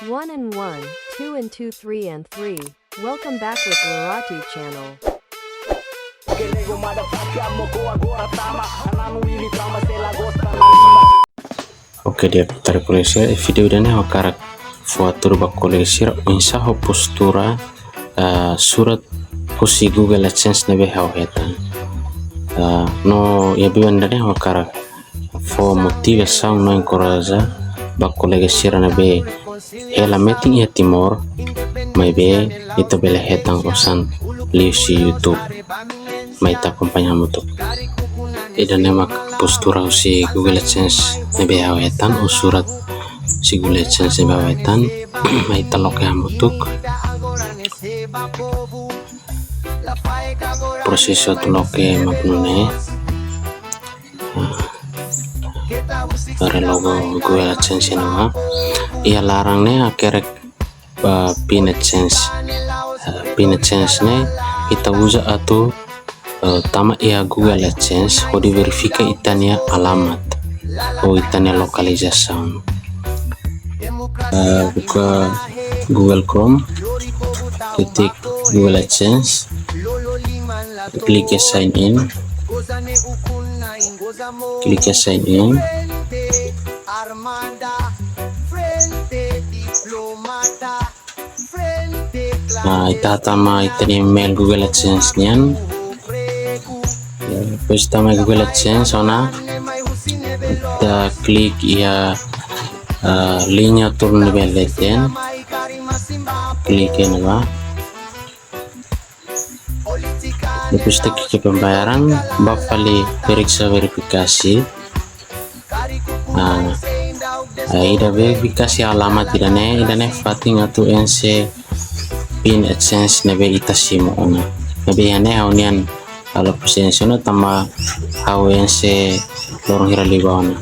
1 and 1, 2 and 2, 3 and 3. Welcome back with Loratu channel. Oke, dia tarik polisi video dan hakarak fuatur bakolesir insya ho postura surat kusi Google AdSense nebe hawhetan no ya biwandane hakarak fo motive sound no encoraja bakolesir nebe hela meeting ya timor mai be itu bele hetang osan liusi YouTube mai ta kompanya mutuk idan emak postura si Google AdSense nebe hawhetan o surat si Google AdSense nebe hawhetan mai talok ya mutuk proseso tuloke magnune para logo Google AdSense nama ia larangnya akhirnya pin AdSense ne kita usa atau tama ia Google AdSense ho verifika itania alamat o itania lokalisasi buka Google Chrome, ketik Google AdSense, klik sign in, nah itatama itani email Google AdSense nian terus tama Google AdSense ona kita klik ia linknya turun di belakang klik ini lah terus ke pembayaran bakal periksa verifikasi ida verifikasi alamat idane fating atau NC pin AdSense nebe itasimu ona nebe ane haunian kalau presensiona tama NC lorong hiralibawana